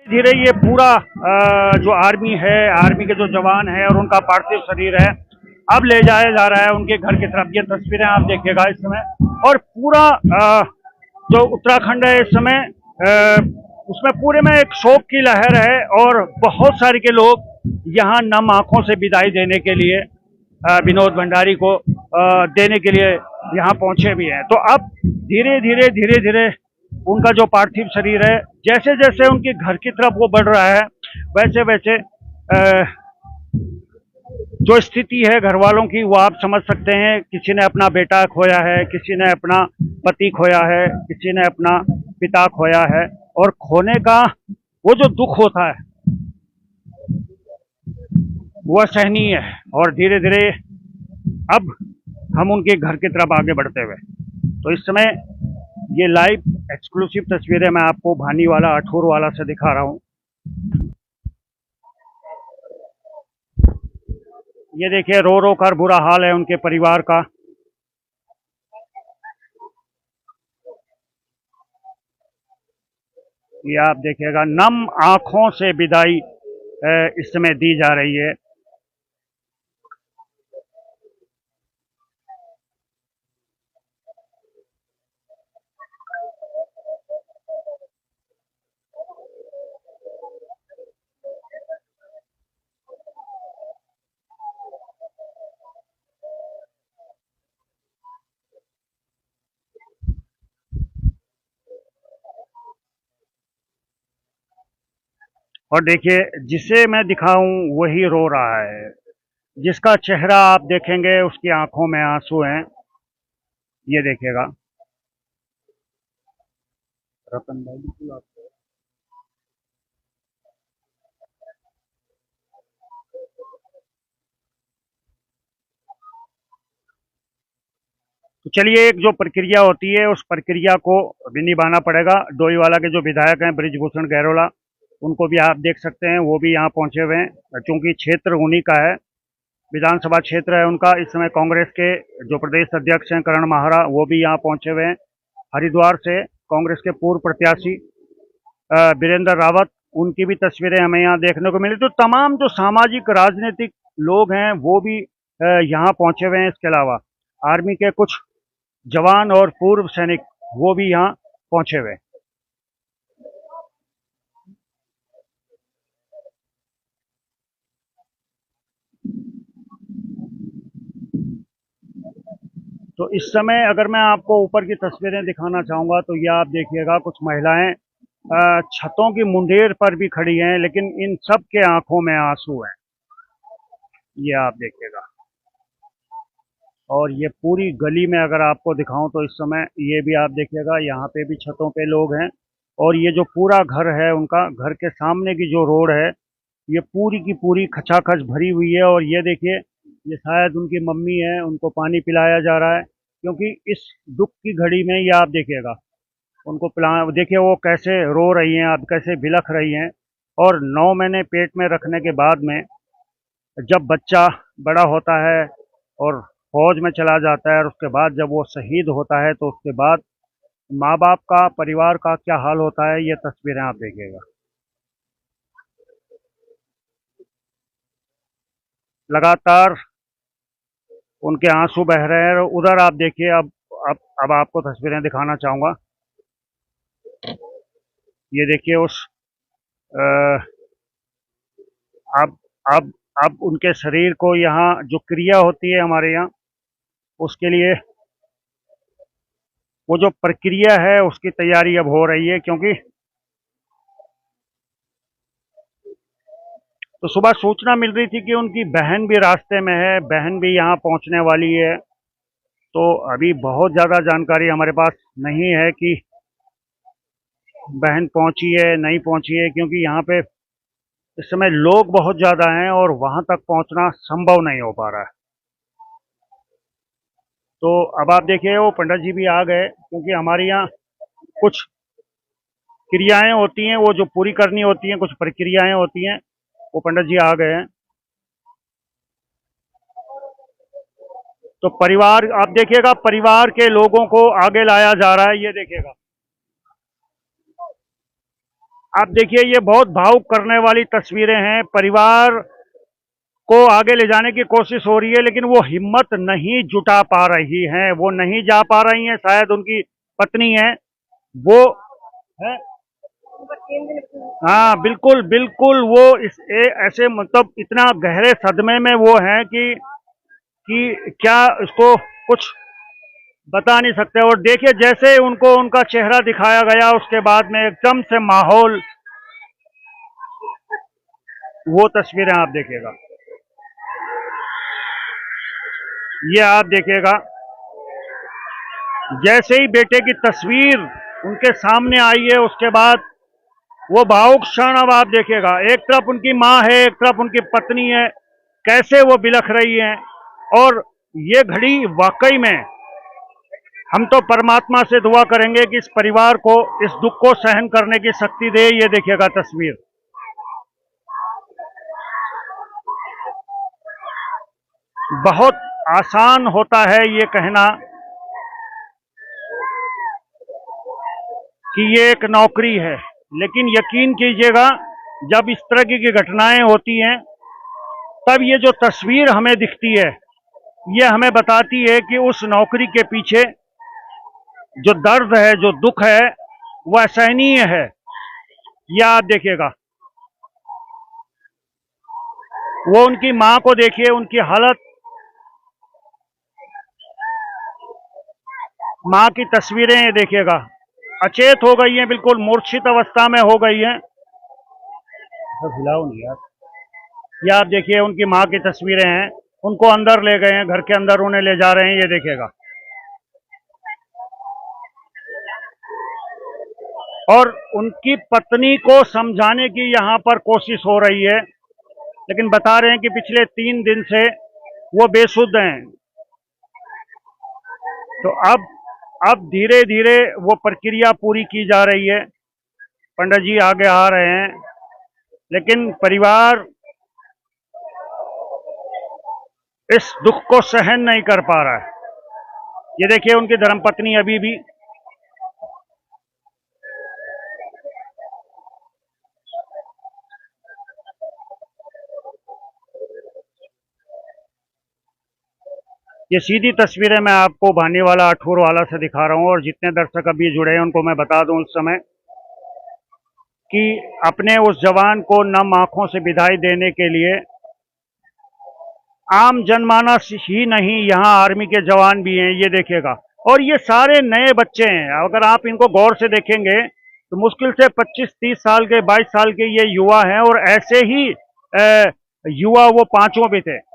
धीरे ये पूरा जो आर्मी है, आर्मी के जो जवान है और उनका पार्थिव शरीर है, अब ले जाया जा रहा है उनके घर की तरफ। ये तस्वीरें आप देखिएगा इस समय। और पूरा जो उत्तराखंड है इस समय, उसमें पूरे में एक शोक की लहर है और बहुत सारे के लोग यहाँ नम आंखों से विदाई देने के लिए विनोद भंडारी को देने के लिए यहाँ पहुंचे भी हैं। तो अब धीरे धीरे उनका जो पार्थिव शरीर है, जैसे जैसे उनके घर की तरफ वो बढ़ रहा है, वैसे वैसे जो स्थिति है घर वालों की वो आप समझ सकते हैं। किसी ने अपना बेटा खोया है, किसी ने अपना पति खोया है, किसी ने अपना पिता खोया है। और खोने का वो जो दुख होता है वो असहनीय है। और धीरे धीरे अब हम उनके घर की तरफ आगे बढ़ते हुए, तो इस समय ये लाइव एक्सक्लूसिव तस्वीरें मैं आपको भानीवाला अठूरवाला से दिखा रहा हूँ। ये देखिए, रो रो कर बुरा हाल है उनके परिवार का। ये आप देखिएगा, नम आंखों से विदाई इस समय दी जा रही है। और देखिए, जिसे मैं दिखाऊं वही रो रहा है। जिसका चेहरा आप देखेंगे उसकी आंखों में आंसू हैं। ये देखिएगा। रतन भाई, बिल्कुल आप। तो चलिए, एक जो प्रक्रिया होती है उस प्रक्रिया को भी निभाना पड़ेगा। डोईवाला के जो विधायक हैं बृजभूषण गैरोला, उनको भी आप देख सकते हैं, वो भी यहाँ पहुंचे हुए हैं क्योंकि क्षेत्र उन्हीं का है, विधानसभा क्षेत्र है उनका। इस समय कांग्रेस के जो प्रदेश अध्यक्ष हैं करण माहरा, वो भी यहाँ पहुंचे हुए हैं। हरिद्वार से कांग्रेस के पूर्व प्रत्याशी वीरेंद्र रावत, उनकी भी तस्वीरें हमें यहाँ देखने को मिली। तो तमाम जो सामाजिक राजनीतिक लोग हैं वो भी यहाँ पहुंचे हुए हैं। इसके अलावा आर्मी के कुछ जवान और पूर्व सैनिक वो भी यहाँ पहुंचे हुए हैं। तो इस समय अगर मैं आपको ऊपर की तस्वीरें दिखाना चाहूँगा तो ये आप देखिएगा, कुछ महिलाएं छतों की मुंडेर पर भी खड़ी हैं, लेकिन इन सब के आंखों में आंसू हैं। ये आप देखिएगा। और ये पूरी गली में अगर आपको दिखाऊं तो इस समय ये भी आप देखिएगा, यहाँ पे भी छतों पे लोग हैं। और ये जो पूरा घर है उनका, घर के सामने की जो रोड है, ये पूरी की पूरी खचाखच भरी हुई है। और ये देखिए, ये शायद उनकी मम्मी है, उनको पानी पिलाया जा रहा है क्योंकि इस दुख की घड़ी में ये आप देखिएगा उनको पिला। देखिए वो कैसे रो रही हैं, आप कैसे बिलख रही हैं। और 9 महीने पेट में रखने के बाद में जब बच्चा बड़ा होता है और फौज में चला जाता है और उसके बाद जब वो शहीद होता है, तो उसके बाद माँ बाप का, परिवार का क्या हाल होता है, ये तस्वीरें आप देखिएगा। लगातार उनके आंसू बह रहे हैं। और उधर आप देखिए, अब आपको तस्वीरें दिखाना चाहूंगा। ये देखिए उस अ, अब अब अब उनके शरीर को यहाँ जो क्रिया होती है हमारे यहाँ, उसके लिए वो जो प्रक्रिया है उसकी तैयारी अब हो रही है। क्योंकि तो सुबह सूचना मिल रही थी कि उनकी बहन भी रास्ते में है, बहन भी यहाँ पहुँचने वाली है। तो अभी बहुत ज़्यादा जानकारी हमारे पास नहीं है कि बहन पहुँची है नहीं पहुँची है, क्योंकि यहाँ पे इस समय लोग बहुत ज़्यादा हैं और वहाँ तक पहुँचना संभव नहीं हो पा रहा है। तो अब आप देखिए, वो पंडित जी भी आ गए, क्योंकि हमारे यहाँ कुछ क्रियाएं होती हैं वो जो पूरी करनी होती हैं, कुछ प्रक्रियाएं होती हैं, वो पंडित जी आ गए हैं। तो परिवार आप देखिएगा, परिवार के लोगों को आगे लाया जा रहा है। ये देखिएगा, आप देखिए ये बहुत भावुक करने वाली तस्वीरें हैं। परिवार को आगे ले जाने की कोशिश हो रही है लेकिन वो हिम्मत नहीं जुटा पा रही हैं, वो नहीं जा पा रही हैं। शायद उनकी पत्नी है वो है। हाँ बिल्कुल बिल्कुल, वो ऐसे मतलब इतना गहरे सदमे में वो हैं कि क्या इसको कुछ बता नहीं सकते। और देखिए जैसे उनको उनका चेहरा दिखाया गया उसके बाद में एकदम से माहौल, वो तस्वीरें आप देखिएगा, ये आप देखिएगा जैसे ही बेटे की तस्वीर उनके सामने आई है उसके बाद वो भावुक क्षण अब आप देखिएगा। एक तरफ उनकी माँ है, एक तरफ उनकी पत्नी है, कैसे वो बिलख रही हैं। और ये घड़ी वाकई में हम तो परमात्मा से दुआ करेंगे कि इस परिवार को इस दुख को सहन करने की शक्ति दे। ये देखिएगा तस्वीर, बहुत आसान होता है ये कहना कि ये एक नौकरी है, लेकिन यकीन कीजिएगा जब इस तरह की घटनाएं होती हैं तब ये जो तस्वीर हमें दिखती है ये हमें बताती है कि उस नौकरी के पीछे जो दर्द है, जो दुख है, वह असहनीय है। यह आप देखिएगा, वो उनकी मां को देखिए, उनकी हालत, मां की तस्वीरें ये देखिएगा, अचेत हो गई हैं, बिल्कुल मूर्छित अवस्था में हो गई हैं। हिलाओ नहीं यार। ये आप देखिए उनकी मां की तस्वीरें हैं, उनको अंदर ले गए हैं, घर के अंदर उन्हें ले जा रहे हैं। ये देखिएगा, और उनकी पत्नी को समझाने की यहां पर कोशिश हो रही है, लेकिन बता रहे हैं कि पिछले 3 दिन से वो बेसुध हैं। तो अब धीरे धीरे वो प्रक्रिया पूरी की जा रही है। पंडित जी आगे आ रहे हैं, लेकिन परिवार इस दुख को सहन नहीं कर पा रहा है। ये देखिए उनकी धर्मपत्नी अभी भी, ये सीधी तस्वीरें मैं आपको भानीवाला अठूर वाला से दिखा रहा हूं। और जितने दर्शक अभी जुड़े हैं उनको मैं बता दूं उस समय कि अपने उस जवान को नम आंखों से विदाई देने के लिए आम जनमानस ही नहीं, यहाँ आर्मी के जवान भी हैं। ये देखिएगा, और ये सारे नए बच्चे हैं। अगर आप इनको गौर से देखेंगे तो मुश्किल से 25-30 साल के, 22 साल के ये युवा हैं। और ऐसे ही युवा वो पांचों भी थे।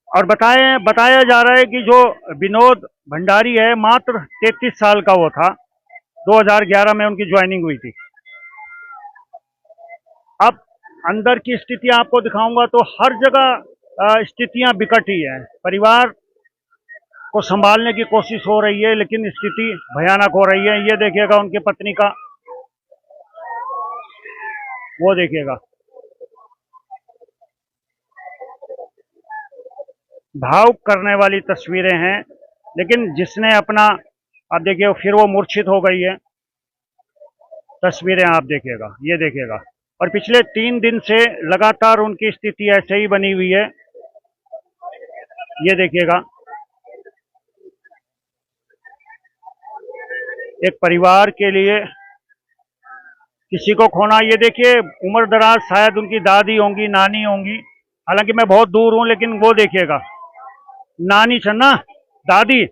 और बताया जा रहा है कि जो विनोद भंडारी है मात्र 33 साल का वो था। 2011 में उनकी ज्वाइनिंग हुई थी। अब अंदर की स्थितियां आपको दिखाऊंगा तो हर जगह स्थितियां बिकट ही हैं। परिवार को संभालने की कोशिश हो रही है लेकिन स्थिति भयानक हो रही है। ये देखिएगा उनकी पत्नी का, वो देखिएगा, भावुक करने वाली तस्वीरें हैं। लेकिन जिसने अपना, आप देखिए फिर वो मूर्छित हो गई है। तस्वीरें आप देखिएगा, ये देखिएगा, और पिछले 3 दिन से लगातार उनकी स्थिति ऐसे ही बनी हुई है। ये देखिएगा, एक परिवार के लिए किसी को खोना। ये देखिए उम्र दराज शायद उनकी दादी होंगी, नानी होंगी। हालांकि मैं बहुत दूर हूं, लेकिन वो देखिएगा, नानी छन्ना, दादी,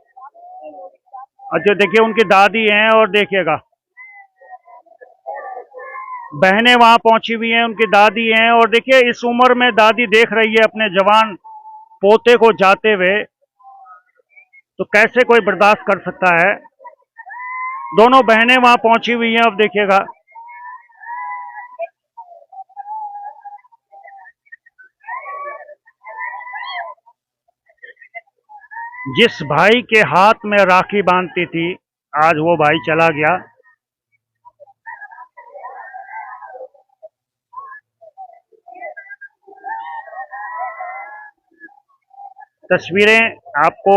अच्छा देखिए उनकी दादी हैं। और देखिएगा बहनें वहां पहुंची हुई हैं, उनकी दादी हैं। और देखिए इस उम्र में दादी देख रही है अपने जवान पोते को जाते हुए, तो कैसे कोई बर्दाश्त कर सकता है। दोनों बहनें वहां पहुंची हुई हैं। अब देखिएगा, जिस भाई के हाथ में राखी बांधती थी आज वो भाई चला गया। तस्वीरें आपको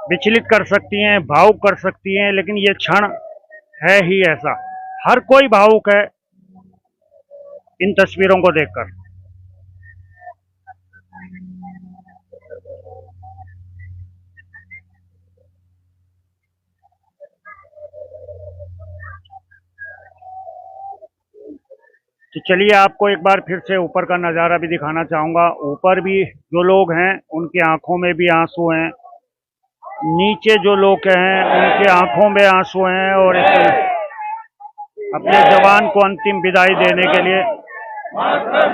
विचलित कर सकती हैं, भावुक कर सकती हैं, लेकिन ये क्षण है ही ऐसा। हर कोई भावुक है, इन तस्वीरों को देखकर। तो चलिए आपको एक बार फिर से ऊपर का नज़ारा भी दिखाना चाहूँगा। ऊपर भी जो लोग हैं उनकी आंखों में भी आंसू हैं, नीचे जो लोग हैं उनकी आंखों में आंसू हैं, और इस अपने जवान को अंतिम विदाई देने के लिए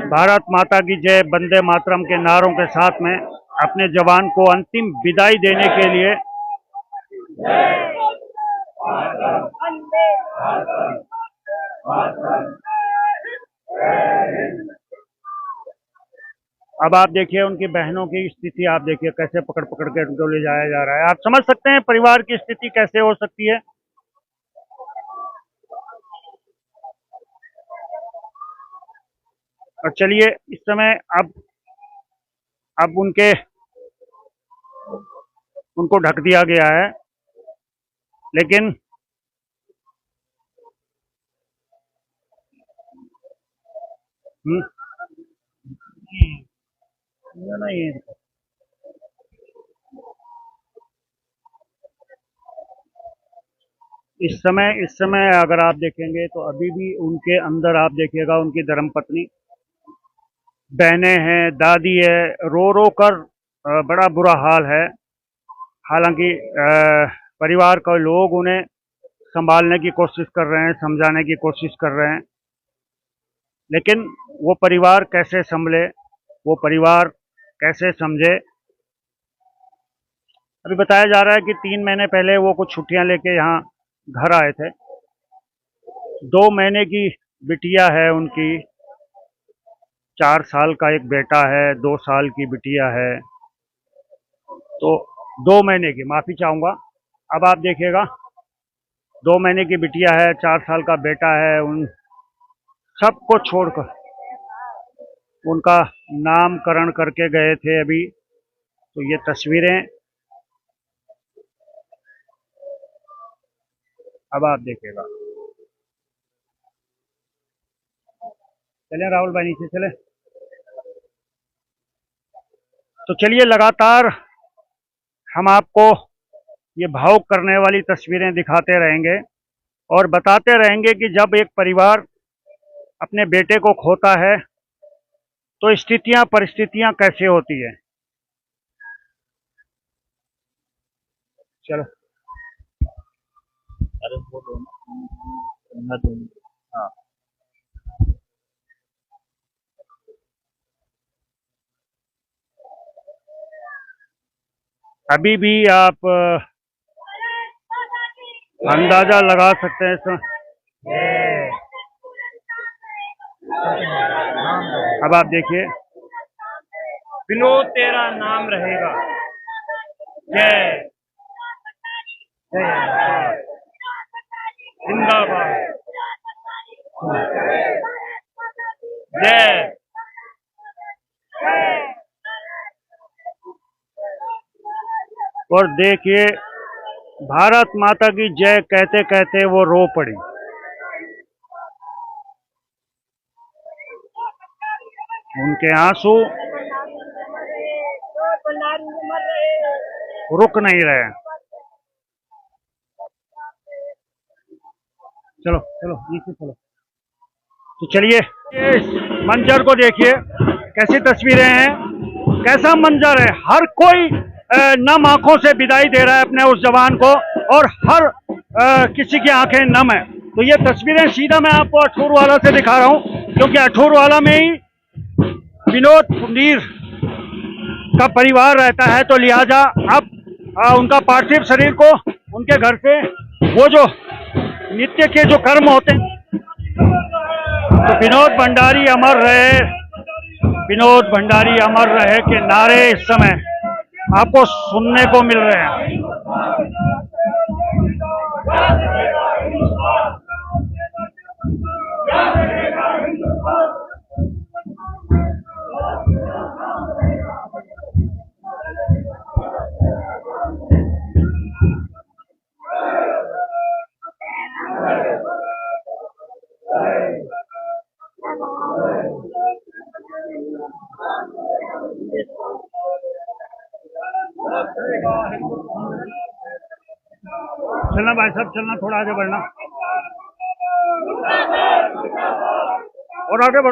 भारत माता की जय, वंदे मातरम के नारों के साथ में अपने जवान को अंतिम विदाई देने के लिए अब आप देखिए उनकी बहनों की स्थिति, आप देखिए कैसे पकड़ पकड़ के उनको ले जाया जा रहा है। आप समझ सकते हैं परिवार की स्थिति कैसे हो सकती है। और चलिए इस समय अब उनको ढक दिया गया है, लेकिन नहीं, इस समय अगर आप देखेंगे तो अभी भी उनके अंदर आप देखिएगा उनकी धर्मपत्नी, बहनें हैं, दादी है, रो रो कर बड़ा बुरा हाल है। हालांकि परिवार के लोग उन्हें संभालने की कोशिश कर रहे हैं, समझाने की कोशिश कर रहे हैं, लेकिन वो परिवार कैसे संभले, वो परिवार कैसे समझे। अभी बताया जा रहा है कि 3 महीने पहले वो कुछ छुट्टियां लेके यहाँ घर आए थे। 2 महीने की बिटिया है उनकी, 4 साल का एक बेटा है, 2 साल की बिटिया है। तो 2 महीने की, माफी चाहूंगा। अब आप देखिएगा 2 महीने की बिटिया है, 4 साल का बेटा है, उन सबको छोड़कर उनका नामकरण करके गए थे अभी। तो ये तस्वीरें अब आप देखिएगा। चले राहुल भाई, नीचे चले। तो चलिए लगातार हम आपको ये भावुक करने वाली तस्वीरें दिखाते रहेंगे और बताते रहेंगे कि जब एक परिवार अपने बेटे को खोता है तो स्थितियां परिस्थितियां कैसे होती है। चलो। अरे वो दोनों, हाँ। अभी भी आप अंदाजा लगा सकते हैं इसमें। अब आप देखिए, विनोद तेरा नाम रहेगा, जय जय जिंदाबाद, जय। और देखिए भारत माता की जय कहते कहते वो रो पड़ी। उनके आंसू रुक नहीं रहे। चलो चलो नीचे चलो। तो चलिए इस मंजर को देखिए, कैसी तस्वीरें हैं, कैसा मंजर है। हर कोई नम आंखों से विदाई दे रहा है अपने उस जवान को, और हर किसी की आंखें नम है। तो ये तस्वीरें सीधा मैं आपको अठूरवाला से दिखा रहा हूँ, क्योंकि अठूरवाला में ही विनोद पुनीर का परिवार रहता है। तो लिहाजा अब उनका पार्थिव शरीर को उनके घर से वो जो नित्य के जो कर्म होते हैं, तो विनोद भंडारी अमर रहे, विनोद भंडारी अमर रहे के नारे इस समय आपको सुनने को मिल रहे हैं। चलना भाई साहब, चलना, थोड़ा आगे बढ़ना और आगे बढ़